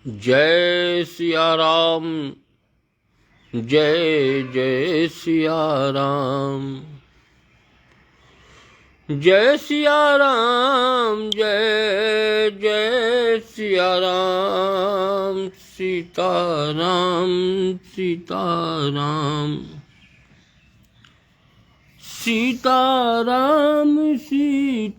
जय सिया राम, जय जय सिया राम। जय सिया राम, जय जय सिया राम। सीताराम सीताराम, सीताराम सीताराम,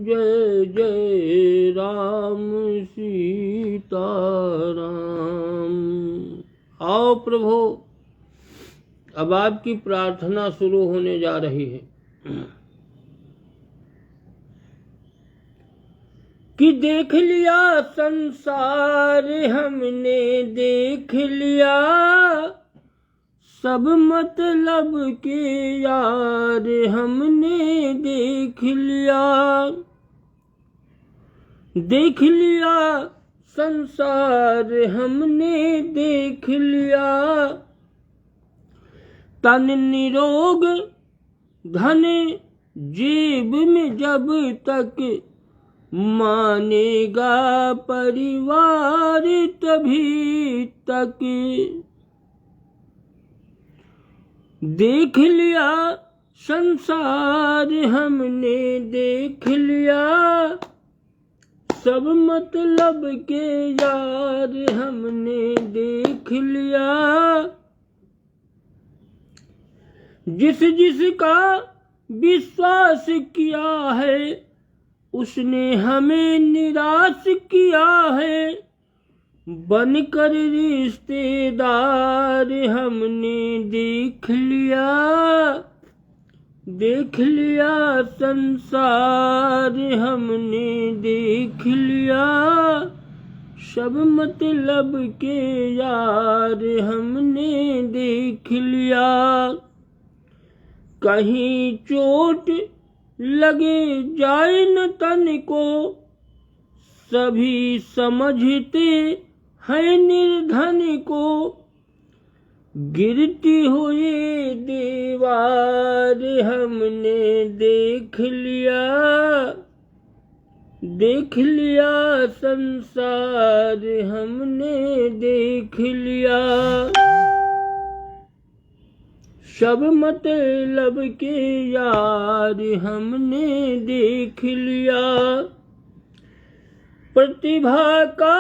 जय जय राम सीताराम। आओ प्रभु, अब आपकी प्रार्थना शुरू होने जा रही है कि देख लिया संसार हमने, देख लिया सब मतलब के यार हमने, देख लिया। देख लिया संसार हमने, देख लिया। तन निरोग धन जेब में जब तक मानेगा परिवार तभी तक। देख लिया संसार हमने, देख लिया सब मतलब के यार हमने, देख लिया। जिस जिसका विश्वास किया है उसने हमें निराश किया है। बनकर रिश्तेदार हमने देख लिया। देख लिया संसार हमने, देख लिया सब मतलब के यार हमने, देख लिया। कहीं चोट लगे जाए न तन को, सभी समझते हैं निर्धन को। गिरती हुई दीवार हमने देख लिया। देख लिया संसार हमने, देख लिया सब मतलब के यार हमने, देख लिया। प्रतिभा का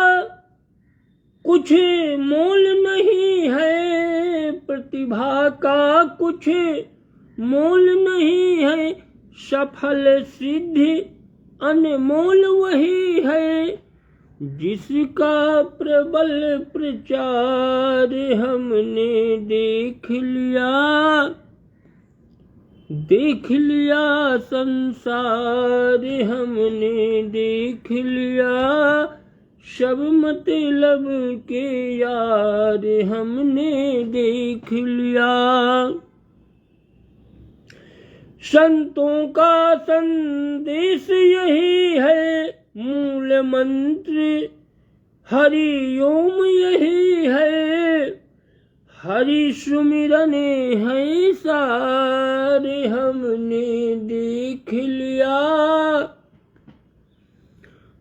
कुछ मोल नहीं है, प्रतिभा का कुछ मोल नहीं है। सफल सिद्धि अनमोल वही है, जिसका प्रबल प्रचार हमने देख लिया। देख लिया संसार हमने, देख लिया सब मतलब के यार हमने, देख लिया। संतों का संदेश यही है, मूल मंत्र हरि ओम यही है। हरि सुमिरन है सारे हमने देख लिया।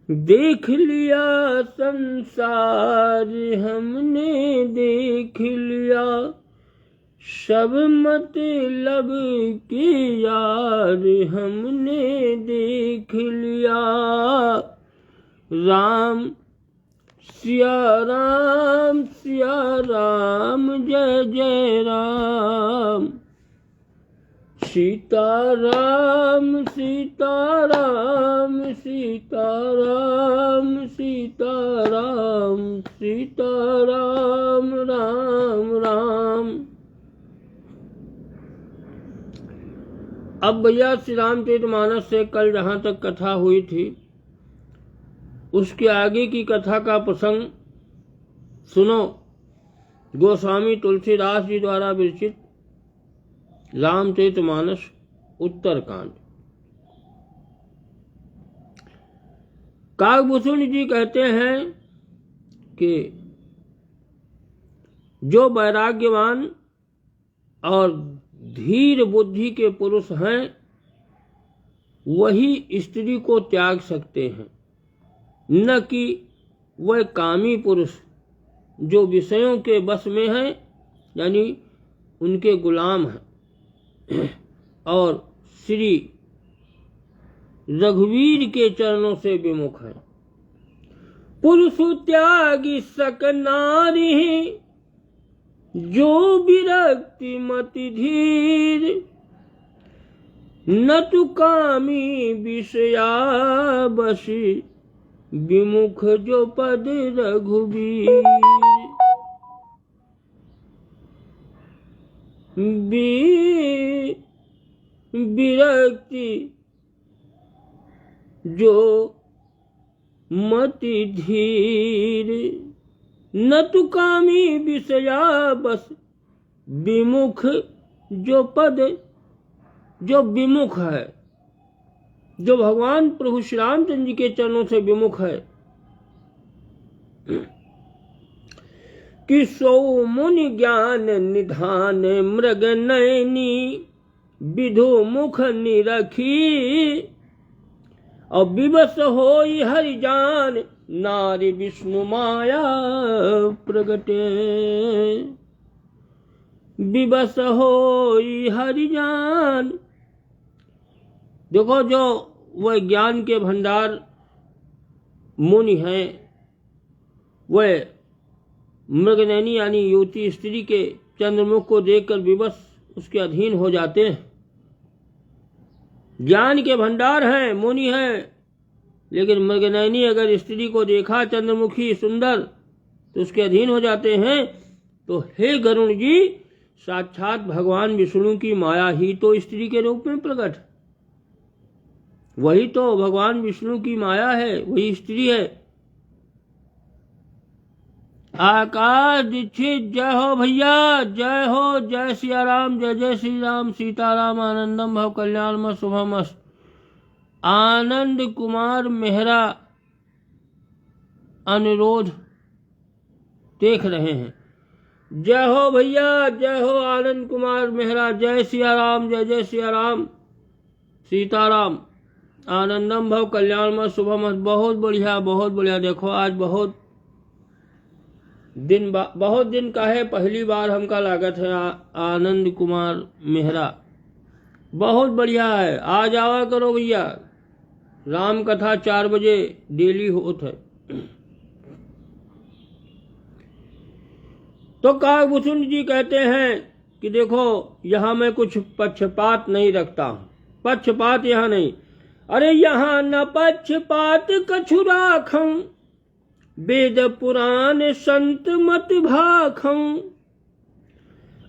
देख लिया संसार हमने, देख लिया सब मतलब के यार हमने, देख लिया। राम सिया राम, सिया राम, जय जय राम। सीताराम सीताराम, सीताराम सीताराम, सीताराम राम राम। अब भैया श्री रामचरितमानस से कल जहाँ तक कथा हुई थी उसके आगे की कथा का प्रसंग सुनो। गोस्वामी तुलसीदास जी द्वारा विरचित रामचरितमानस उत्तरकांड। काकभूषण जी कहते हैं कि जो वैराग्यवान और धीर बुद्धि के पुरुष हैं वही स्त्री को त्याग सकते हैं, न कि वह कामी पुरुष जो विषयों के बस में है, यानी उनके गुलाम हैं, और श्री रघुवीर के चरणों से विमुख है। पुरुष त्यागी सक नारी जो विरक्ति मति धीर, न तु कामी विषया बसी विमुख जो पद रघुवीर। विरक्ति जो मति धीर, न तु कामी विषया बस विमुख जो पद, जो विमुख है, जो भगवान प्रभु श्री रामचंद्र जी के चरणों से विमुख है, कि सो मुनि ज्ञान निधान मृग नयनी विधु मुख निरखी, और विवश होई हरि जान नारी विष्णु माया प्रगटे। विवश होई हरि जान, देखो जो वह ज्ञान के भंडार मुनि हैं, वह मृगनयनी यानी युवती स्त्री के चंद्रमुख को देखकर विवश उसके अधीन हो जाते हैं। ज्ञान के भंडार हैं, मुनि हैं, लेकिन मृगनयनी अगर स्त्री को देखा चंद्रमुखी सुंदर तो उसके अधीन हो जाते हैं। तो हे गरुण जी, साक्षात भगवान विष्णु की माया ही तो स्त्री के रूप में प्रकट, वही तो भगवान विष्णु की माया है, वही स्त्री है। आकाश दीक्षित जय हो भैया, जय हो, जय सिया राम, जय जय श्री राम, सीताराम, आनंदम भव कल्याण शुभम। आनंद कुमार मेहरा अनुरोध देख रहे हैं। जय हो भैया, जय हो आनंद कुमार मेहरा, जय सिया राम, जय जय सिया राम, सीताराम, आनंदम भव कल्याण शुभम। बहुत बढ़िया, बहुत बढ़िया। देखो आज बहुत दिन का है, पहली बार हमका लागत है आनंद कुमार मेहरा, बहुत बढ़िया है। आ जावा करो भैया, राम कथा 4 बजे डेली होत है। तो काकभूषण जी कहते हैं कि देखो यहाँ मैं कुछ पक्षपात नहीं रखता हूँ, पक्षपात यहाँ नहीं। अरे यहाँ न पक्षपात कछु राखं, वेद पुराण संत मत भाखं,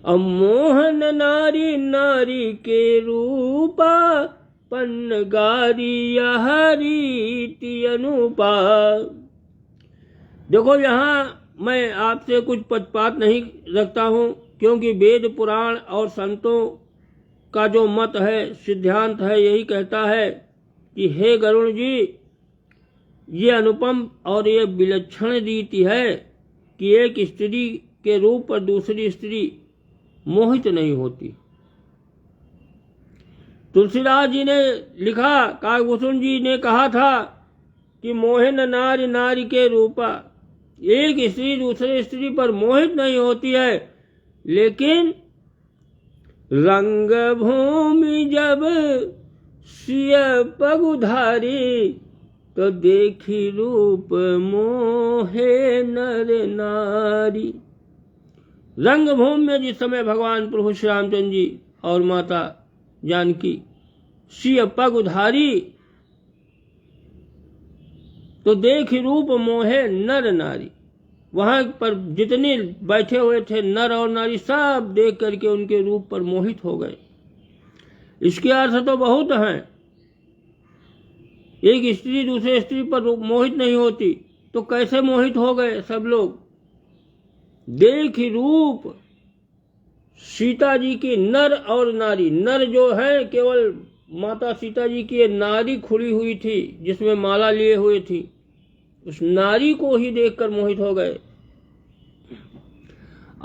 अमोहन नारी नारी के रूपा, पन्न गारी रीति अनुपा। देखो यहाँ मैं आपसे कुछ पक्षपात नहीं रखता हूँ, क्योंकि वेद पुराण और संतों का जो मत है, सिद्धांत है, यही कहता है कि हे गरुण जी, ये अनुपम और ये विलक्षण रीति है कि एक स्त्री के रूप पर दूसरी स्त्री मोहित नहीं होती। तुलसीदास जी ने लिखा, काकभूषण जी ने कहा था कि मोहन नारी नारी के रूपा, एक स्त्री दूसरे स्त्री पर मोहित नहीं होती है, लेकिन रंग भूमि जब सिय पगुधारी, तो देखी रूप मोहे नर नारी। रंग भूमि में जिस समय भगवान प्रभु श्री रामचंद्र जी और माता जानकी सिय पग उधारी, तो देखी रूप मोहे नर नारी। वहां पर जितने बैठे हुए थे नर और नारी, सब देख करके उनके रूप पर मोहित हो गए। इसके अर्थ तो बहुत हैं। एक स्त्री दूसरे स्त्री पर मोहित नहीं होती, तो कैसे मोहित हो गए सब लोग? देखी रूप सीता जी की नर और नारी। नर जो है केवल माता सीता जी की नारी खुली हुई थी जिसमें माला लिए हुए थी, उस नारी को ही देखकर मोहित हो गए।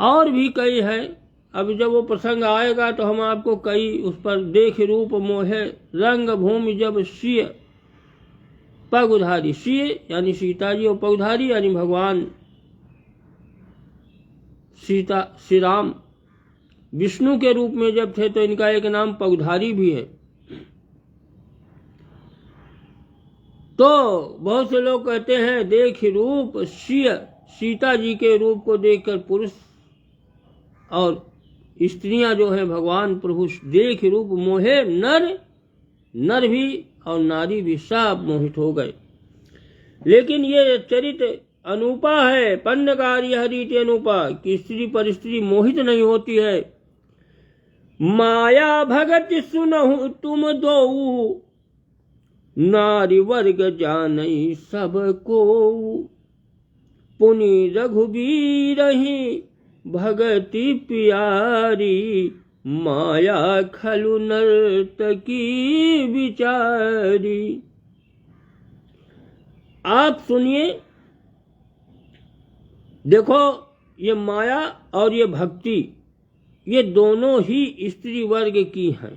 और भी कई है, अब जब वो प्रसंग आएगा तो हम आपको कई उस पर देख रूप मोहे रंग भूमि जब सिय पगधारी, सिय यानी सीता जी और पगधारी यानी भगवान सीता श्री राम विष्णु के रूप में जब थे तो इनका एक नाम पगधारी भी है। तो बहुत से लोग कहते हैं देख रूप सिय, सीता जी के रूप को देखकर पुरुष और स्त्रियां जो है भगवान प्रभु देख रूप मोहे नर भी और नारी भी सब मोहित हो गए। लेकिन ये चरित्र अनुपा है, पन्नकारी हरित अनुपा कि स्त्री पर स्त्री मोहित नहीं होती है। माया भगत सुनहु तुम दो, नारी वर्ग जानई सब को, पुनि रघुबीर ही भगति प्यारी, माया खलु नर्तकी बिचारी। आप सुनिए, देखो ये माया और ये भक्ति ये दोनों ही स्त्री वर्ग की हैं।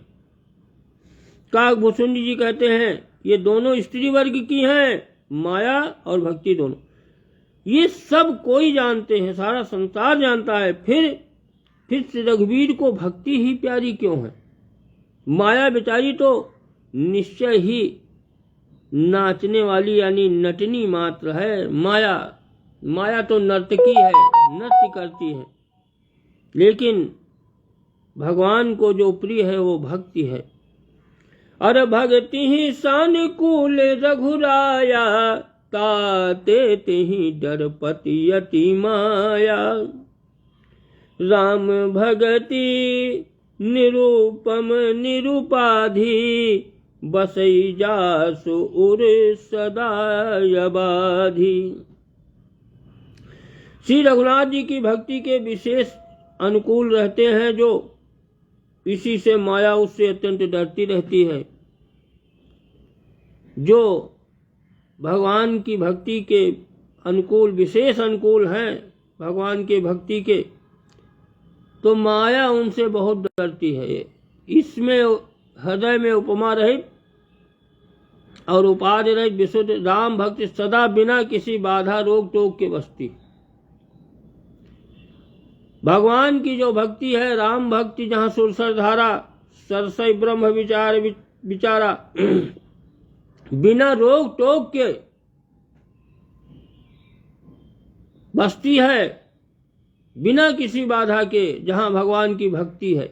काकभूषुंडी जी कहते हैं ये दोनों स्त्री वर्ग की हैं, माया और भक्ति दोनों। ये सब कोई जानते हैं, सारा संसार जानता है। फिर श्री रघुवीर को भक्ति ही प्यारी क्यों है? माया बेचारी तो निश्चय ही नाचने वाली यानी नटनी मात्र है। माया तो नर्तकी है, नृत्य करती है। लेकिन भगवान को जो प्रिय है वो भक्ति है। अरे भक्ति ही सानुकूल रघुराया, ताते तिहि डरपति यति माया। राम भगति निरूपम निरूपाधि, बसई जासु उर सदा यबाधि। श्री रघुनाथ जी की भक्ति के विशेष अनुकूल रहते हैं जो इसी से माया उससे अत्यंत डरती रहती है। जो भगवान की भक्ति के अनुकूल विशेष अनुकूल हैं भगवान के भक्ति के, तो माया उनसे बहुत डरती है। इसमें हृदय में उपमा रहित और उपाधि रहित विशुद्ध राम भक्ति सदा बिना किसी बाधा रोक टोक के बसती। भगवान की जो भक्ति है राम भक्ति, जहाँ सुरसर धारा सरसई ब्रह्म विचारा बिना रोक टोक के बसती है, बिना किसी बाधा के, जहाँ भगवान की भक्ति है।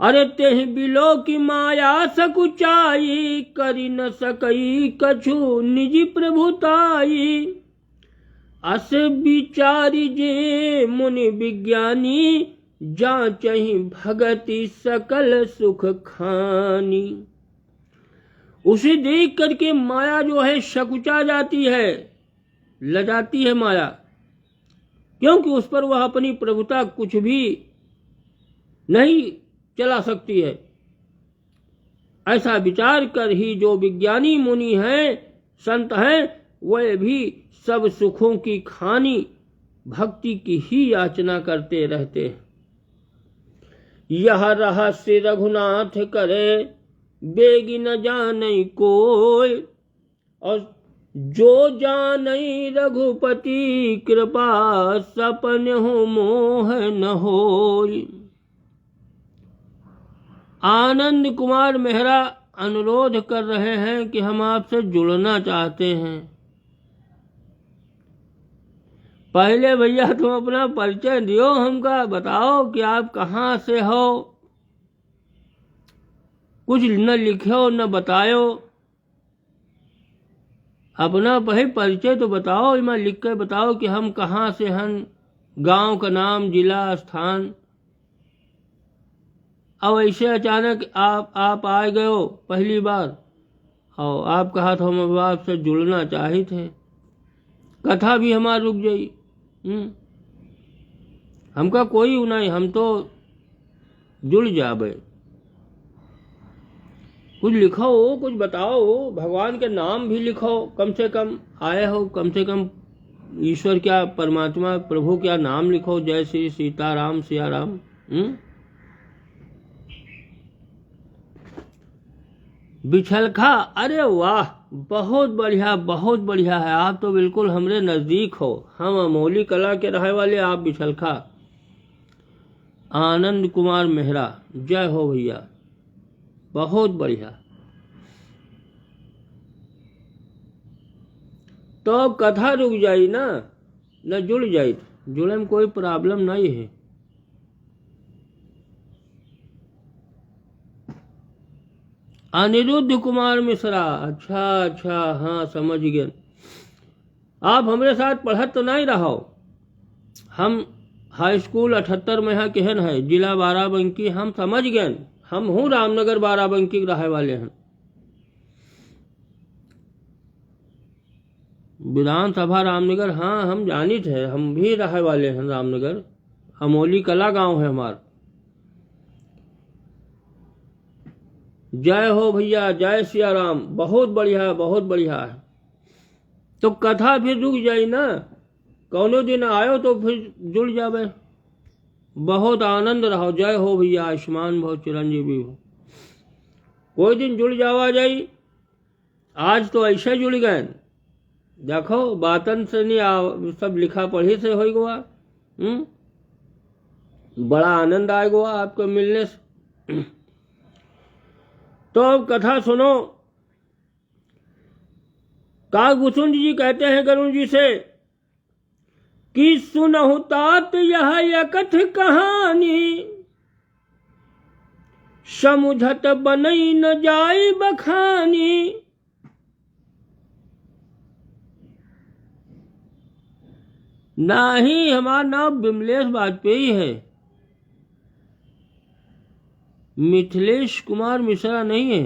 अरे तेहि बिलो की माया सकुचाई, करी न सकई कछु निजी प्रभुताई। अस विचारी जे मुनि विज्ञानी, जांचहि भगति सकल सुख खानी। उसे देख करके माया जो है सकुचा जाती है, लजाती है माया, क्योंकि उस पर वह अपनी प्रभुता कुछ भी नहीं चला सकती है। ऐसा विचार कर ही जो विज्ञानी मुनि हैं, संत हैं, वह भी सब सुखों की खानी भक्ति की ही याचना करते रहते हैं। यह रहस्य रघुनाथ करे, बेगी न जानई कोय। और जो जानई रघुपति कृपा, सपन हो मोह न होय। आनंद कुमार मेहरा अनुरोध कर रहे हैं कि हम आपसे जुड़ना चाहते हैं। पहले भैया तुम अपना परिचय दियो, हमका बताओ कि आप कहाँ से हो। कुछ न लिखो न बतायो, अपना पहले परिचय तो बताओ, इमा लिख कर बताओ कि हम कहाँ से हैं, गांव का नाम, जिला, स्थान। अब ऐसे अचानक आप आ गए हो पहली बार और आप कहा तो हम आपसे जुड़ना चाहे थे, कथा भी हमारी रुक गई। हमका कोई नहीं, हम तो जुड़ जाबे। कुछ लिखो, कुछ बताओ, भगवान के नाम भी लिखो, कम से कम आए हो, कम से कम ईश्वर क्या, परमात्मा प्रभु क्या नाम लिखो, जय श्री सीताराम सियाराम। बिछलखा, अरे वाह, बहुत बढ़िया है। आप तो बिल्कुल हमरे नजदीक हो। हम अमोली कला के रहे वाले, आप बिछलखा। आनंद कुमार मेहरा, जय हो भैया, बहुत बढ़िया। तो अब कथा रुक जाई ना, न जुड़ जाई, जुड़े में कोई प्रॉब्लम नहीं है। अनिरुद्ध कुमार मिश्रा, अच्छा, हाँ समझ गए। आप हमारे साथ पढ़त तो नहीं रहो। हम हाई स्कूल 78 में यहाँ केहन है, जिला बाराबंकी। हम समझ गए, हम हूँ रामनगर बाराबंकी रहे वाले हैं। विधानसभा रामनगर, हाँ हम जानित है, हम भी रहे वाले हैं रामनगर। अमोली कला गांव है हमारा। जय हो भैया, जय सिया राम, बहुत बढ़िया है। तो कथा फिर रुक जाई ना, कौनो दिन आयो तो फिर जुड़ जावे। बहुत आनंद रहो, जय हो भैया, आयुष्मान भव, चिरंजीवी हो। कोई दिन जुड़ जावा जाई। आज तो ऐसे जुड़ गए, देखो बातन से नहीं सब लिखा पढ़ी से हो गया। बड़ा आनंद आए गया आपको मिलने से। तो अब कथा सुनो। कागभूषुंड जी कहते हैं गरुण जी से कि सुनहु तात यह यकथ कहानी, समुझत बनई न जाई बखानी। ना ही हमारा नाम विमलेश वाजपेयी है, मिथिलेश कुमार मिश्रा नहीं है।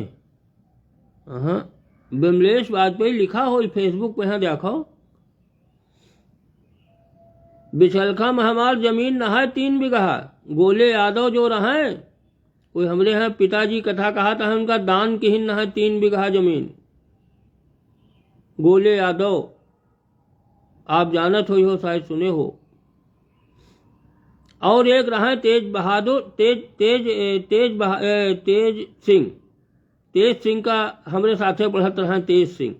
हाँ, विमलेश वाजपेयी लिखा हो फेसबुक पे, यहाँ देखो। बिछलखा में हमार जमीन न है 3 बीघा। गोले यादव जो रहे, कोई हमरे यहाँ पिताजी कथा कहा था, उनका दान की न है 3 बीघा जमीन। गोले यादव, आप जानत हो शायद सुने हो। और एक रहा तेज बहादुर, तेज सिंह का हमरे साथे पढ़त रहा, तेज सिंह।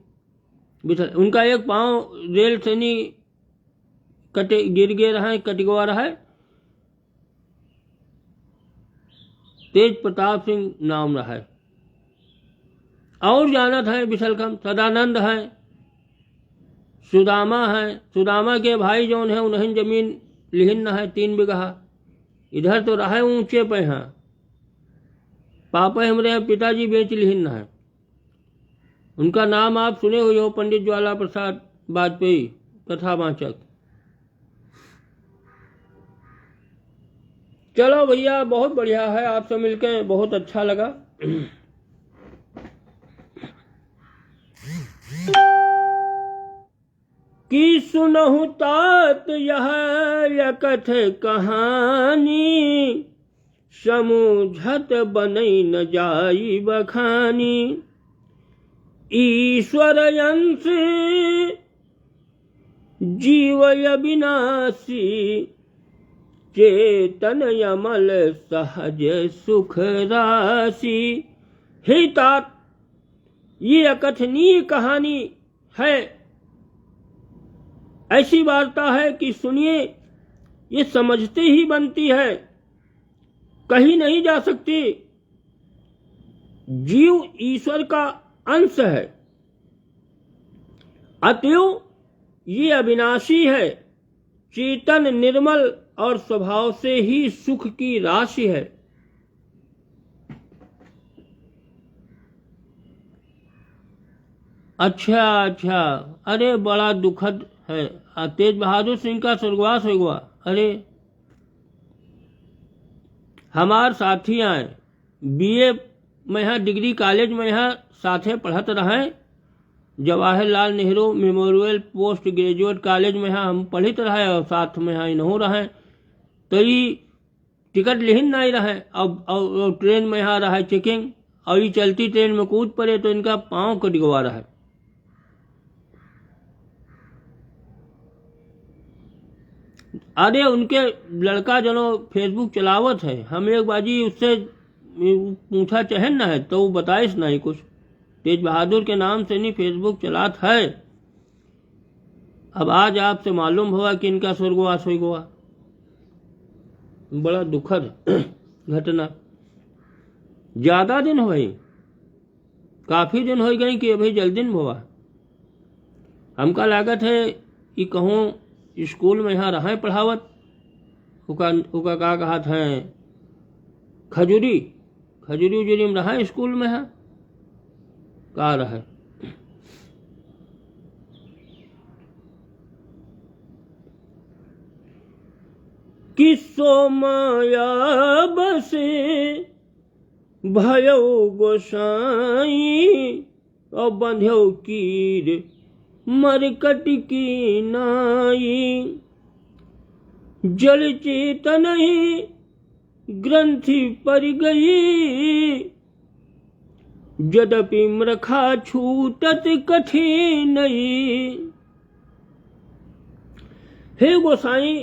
उनका एक पांव रेल से नहीं गिर गए रहा, कट गया रहा। तेज प्रताप सिंह नाम रहा। और जानत है बिछलखम सदानंद है, सुदामा है। सुदामा के भाई जौन है उन्हें जमीन लिहिन है 3 बीघा। इधर तो रहे ऊंचे पे हैं, पापा हमारे पिताजी बेच लिहिन है। उनका नाम आप सुने हुए हो, पंडित ज्वाला प्रसाद वाजपेयी, कथावाचक। चलो भैया, बहुत बढ़िया है, आपसे मिलकर बहुत अच्छा लगा। कि सुनहु तात यह यकथ कहानी, समुझत बनई न जाई बखानी। ईश्वर अंश जीव अविनाशी, चेतन अमल सहज सुख राशि। हे तात, ये अकथनीय कहानी है, ऐसी वार्ता है कि सुनिए, ये समझते ही बनती है, कहीं नहीं जा सकती। जीव ईश्वर का अंश है, अतएव ये अविनाशी है, चेतन निर्मल और स्वभाव से ही सुख की राशि है। अच्छा, अरे बड़ा दुखद है। तेज बहादुर सिंह का स्वर्गवास हो गया। अरे हमार साथी आए, बीए में यहाँ डिग्री कॉलेज में यहाँ साथे पढ़त रहे। Jawaharlal Nehru memorial post graduate college में यहाँ हम पढ़ित रहे और साथ में यहाँ इनहू रहे। तो ये टिकट लिहिन नहीं रहे। अब ट्रेन में यहाँ रहा चेकिंग, और ये चलती ट्रेन में कूद पड़े तो इनका पाँव कट गवा रहा। अरे उनके लड़का जनो फेसबुक चलावत है, हम एक बाजी उससे पूछा चहन न है तो वो बताइस नहीं कुछ। तेज बहादुर के नाम से नहीं फेसबुक चलात है। अब आज आपसे मालूम हुआ कि इनका स्वर्गवास हो गया। बड़ा दुखद घटना। ज्यादा दिन हो गई, काफी दिन हो गई कि अभी जल्दी दिन हुआ। हमका लागत है कि कहूँ स्कूल में यहाँ रहा पढ़ावत, उका का कहा था खजूरी उजूरी में रहा स्कूल में है का रहा। किसो माया बसे भयो गोसाई और बंध्यो कीर मरकट की नाई। जल चेतन ही ग्रंथि पर गई, यद्यपि मृखा छूटत कठिन। हे गोसाई,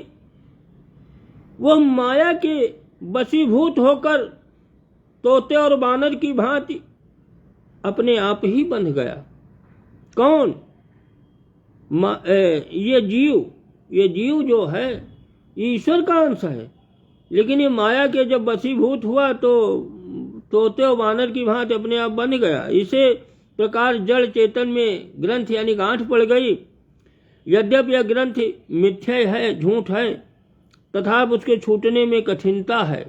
वह माया के वशीभूत होकर तोते और बानर की भांति अपने आप ही बंध गया। कौन? ये जीव जो है ईश्वर का अंश है, लेकिन ये माया के जब वशीभूत हुआ तो तोते और बानर की भांति अपने आप बंध गया। इसे प्रकार जड़ चेतन में ग्रंथ यानी गांठ पड़ गई। यद्यपि यह ग्रंथ मिथ्या है, झूठ है, तथा उसके छूटने में कठिनता है।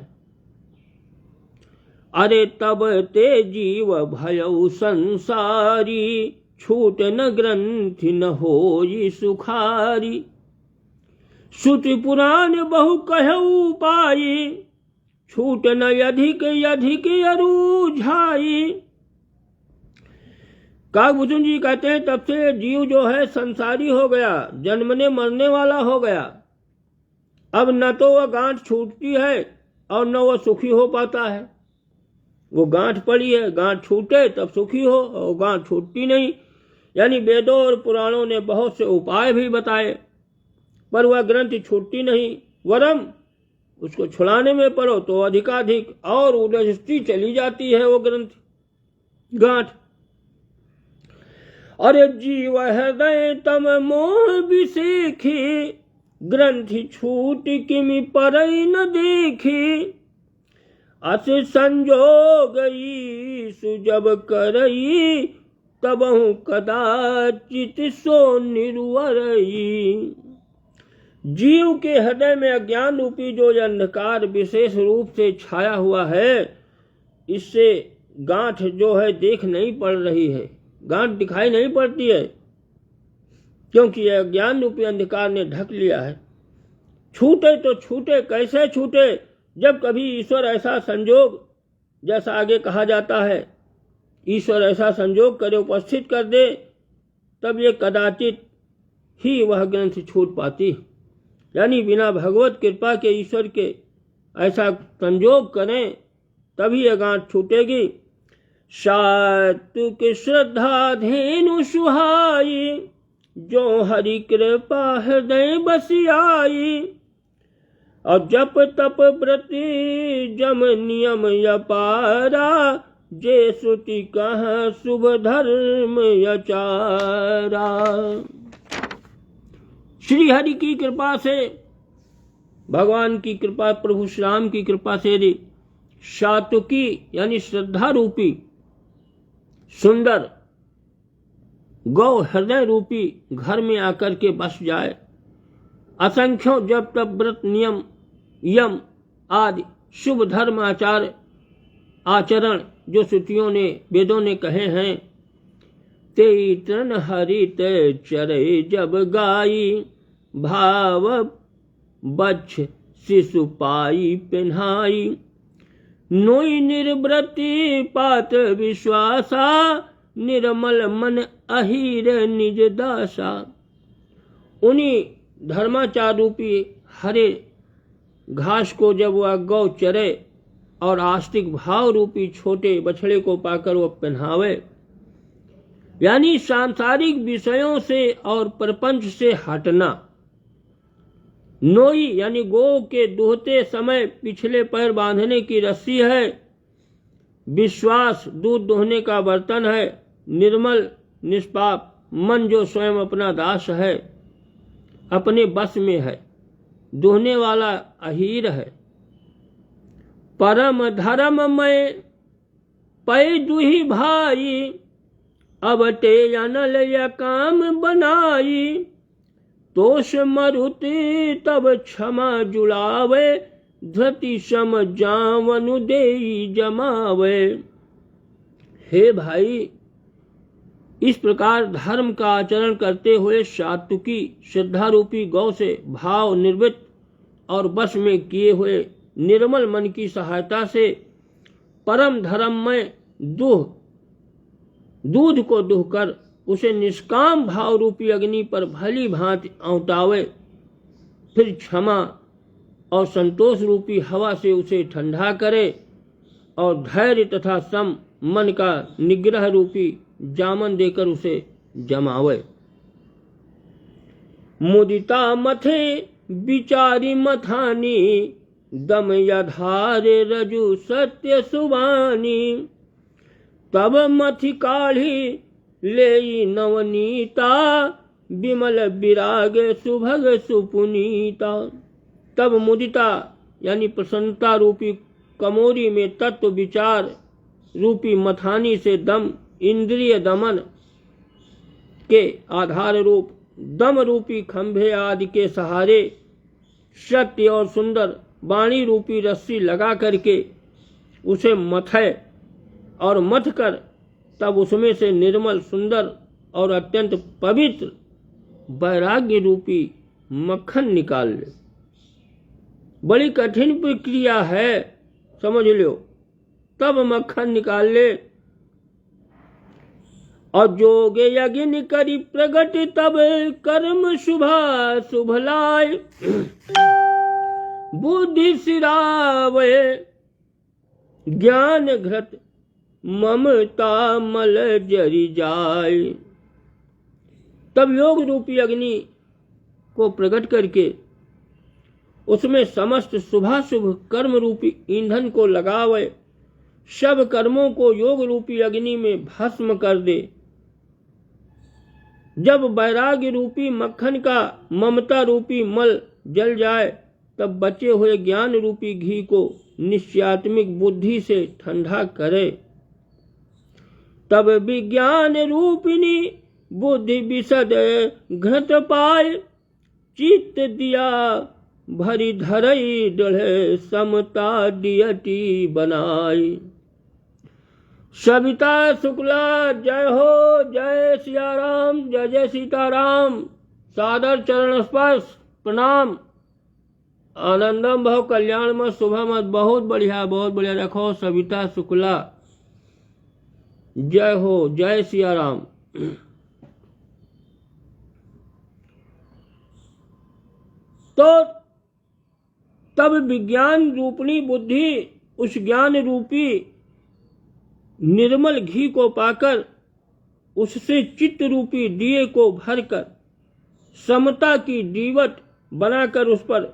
अरे तब ते जीव भयउ संसारी, छूट न ग्रंथि न होई सुखारी। श्रुति पुराण बहु कहऊ पाई, छूट न अधिक अधिक अरूझाई। काकभूषण जी कहते हैं तब से जीव जो है संसारी हो गया, जन्मने मरने वाला हो गया। अब न तो वह गांठ छूटती है और न वह सुखी हो पाता है। वो गांठ पड़ी है, गांठ छूटे तब सुखी हो, और गांठ छूटती नहीं। यानी वेदों और पुराणों ने बहुत से उपाय भी बताए, पर वह ग्रंथि छूटती नहीं। वरम उसको छुड़ाने में पड़ो तो अधिकाधिक और उलझती चली जाती है वो ग्रंथि गांठ। अरे जीव हृदय तम मोह विसेखी, ग्रंथि छूट किमि परई न देखी। अस संजोग ईसु जब करई, तबहु कदाचित सो निर्वरई। जीव के हृदय में अज्ञान रूपी जो अंधकार विशेष रूप से छाया हुआ है, इससे गांठ जो है देख नहीं पड़ रही है, गांठ दिखाई नहीं पड़ती है, क्योंकि यह अज्ञान रूपी अंधकार ने ढक लिया है। छूटे तो छूटे, कैसे छूटे? जब कभी ईश्वर ऐसा संजोग, जैसा आगे कहा जाता है, ईश्वर ऐसा संजोग करे, उपस्थित कर दे, तब ये कदाचित ही वह ग्रंथ छूट पाती। यानी बिना भगवत कृपा के, ईश्वर के ऐसा संजोग करें तभी यह गांठ छूटेगी। सात्विक श्रद्धा धेनु सुहाई, जो हरि कृपा हृदय बसियाई। और जप तप व्रति जम नियम अपारा, जे श्रुति कहा शुभ धर्म आचारा। श्री हरि की कृपा से, भगवान की कृपा, प्रभु श्री राम की कृपा से यदि सात्विकी यानी श्रद्धा रूपी सुंदर गौ हृदय रूपी घर में आकर के बस जाए, असंख्यों जप तप व्रत नियम यम आदि शुभ धर्म आचरण जो श्रुतियों ने, वेदों ने कहे हैं, ते तन हरित चरे जब गाई, भाव बच्छ शिशु पाई पिन्हाई। नोई निर्वृति पात विश्वासा, निर्मल मन अहीर निज दासा। उन्हीं धर्माचार रूपी हरे घास को जब वह गौ चरे और आस्तिक भाव रूपी छोटे बछड़े को पाकर वह पहनावे, यानी सांसारिक विषयों से और प्रपंच से हटना। नोई यानी गौ के दूहते समय पिछले पैर बांधने की रस्सी है, विश्वास दूध दोहने का बर्तन है, निर्मल निष्पाप मन जो स्वयं अपना दास है, अपने बस में है, दोहने वाला अहीर है। परम धर्म में पै दुही भाई, अब ते अनल या काम बनाई। तोष मरुति तब क्षमा जुड़ावे, धृति सम जावनु देई जमावे। हे भाई, इस प्रकार धर्म का आचरण करते हुए सात्विकी श्रद्धा रूपी गौ से भाव निर्वृत्त और वश में किए हुए निर्मल मन की सहायता से परम धर्म में दूध को दुहकर उसे निष्काम भाव रूपी अग्नि पर भली भांति औंटावे, फिर क्षमा और संतोष रूपी हवा से उसे ठंडा करे और धैर्य तथा सम मन का निग्रह रूपी जामन देकर उसे जमावे। मुदिता मथे विचारी मथानी, दम यधारे रजु सत्य सुवानी। तब मथि काढ़ी ले नवनीता, विमल विराग सुभग सुपुनीता। तब मुदिता यानी प्रसन्नता रूपी कमोरी में तत्व विचार रूपी मथानी से दम इंद्रिय दमन के आधार रूप दम रूपी खंभे आदि के सहारे सत्य और सुंदर वाणी रूपी रस्सी लगा करके उसे मथे और मथ कर तब उसमें से निर्मल सुंदर और अत्यंत पवित्र वैराग्य रूपी मक्खन निकाल ले। बड़ी कठिन प्रक्रिया है, समझ लो। तब मक्खन निकाल ले और जोग यज्ञ करी प्रगट, तब कर्म शुभा शुभ लाय। बुद्धि सिरावे ज्ञान घृत, ममता मल जरी जाय। तब योग रूपी अग्नि को प्रकट करके उसमें समस्त शुभाशुभ कर्म रूपी ईंधन को लगावे, सब कर्मों को योग रूपी अग्नि में भस्म कर दे। जब वैराग्य रूपी मक्खन का ममता रूपी मल जल जाए, तब बचे हुए ज्ञान रूपी घी को निश्चयात्मिक बुद्धि से ठंडा करे। तब विज्ञान रूपिणी बुद्धि विशद घृत पाए, चित्त दिया भरी धरई डढ़े, समता डियटी बनाई। सविता शुक्ला जय हो, जय सिया राम, जय जय सीताराम। सादर चरण स्पर्श प्रणाम। आनंदम भव कल्याण मत शुभ मत। बहुत बढ़िया रखो। सविता शुक्ला जय हो, जय सिया राम। तो तब विज्ञान रूपणी बुद्धि उस ज्ञान रूपी निर्मल घी को पाकर उससे चित्त रूपी दिए को भरकर समता की दीवट बनाकर उस पर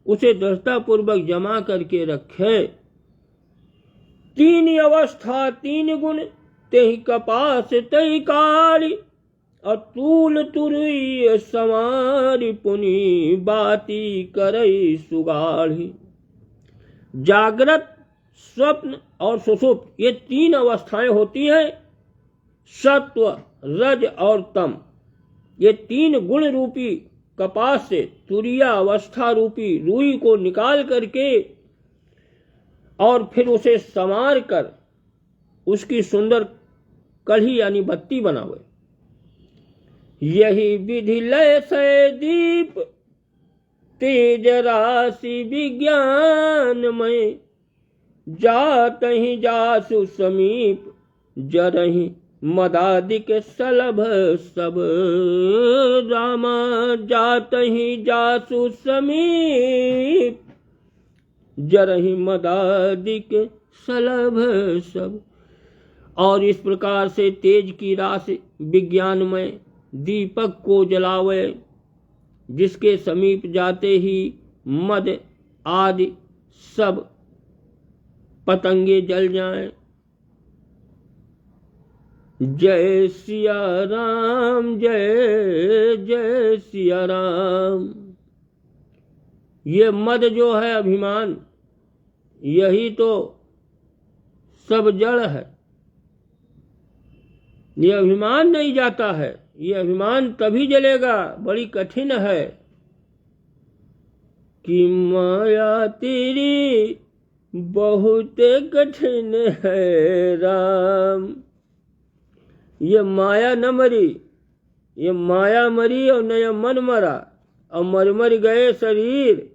उसे दृढ़ता पूर्वक जमा करके रखे। तीन अवस्था तीन गुण, तेहि कपास तेहि काली, अतुल तुरई समारी पुनि, बाती करई सुगाढ़ी। जागृत, स्वप्न और सुषुप्त ये तीन अवस्थाएं होती हैं। सत्व, रज और तम ये तीन गुण रूपी कपास से तुरिया अवस्था रूपी रुई को निकाल करके और फिर उसे संवार कर उसकी सुंदर कढ़ी यानी बत्ती बनावे। यही विधि लय से दीप, तेज राशि विज्ञान में, जात ही जासु समीप, जरहि मदादिक सलभ सब रामा। जात ही जासु समीप, जरहि मदादिक सलभ सब। और इस प्रकार से तेज की राशि विज्ञान में दीपक को जलावे, जिसके समीप जाते ही मद आदि सब पतंगे जल जाएं। जय सिया राम, जय जय सिया राम। ये मद जो है अभिमान, यही तो सब जड़ है। ये अभिमान नहीं जाता है, ये अभिमान तभी जलेगा, बड़ी कठिन है। कि माया तेरी बहुत कठिन है राम। ये माया न मरी, ये माया मरी और न ये मन मरा, और मर मर गए शरीर।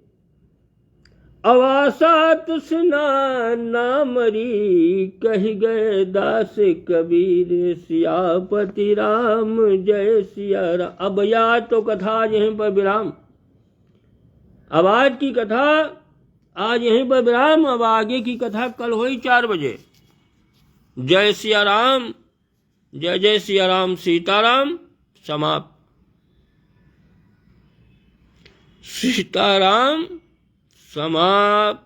अवासा तुसना ना मरी, कही गए दास कबीर। सियापति राम, जय सिया राम। अब भैया तो कथा आज यहीं पर विराम। अब आज की कथा आज यहीं पर विराम। अब आगे की कथा कल हुई 4 बजे। जय सिया राम, जय जय सिया राम, सीताराम। समाप्त। सीताराम समाप्त।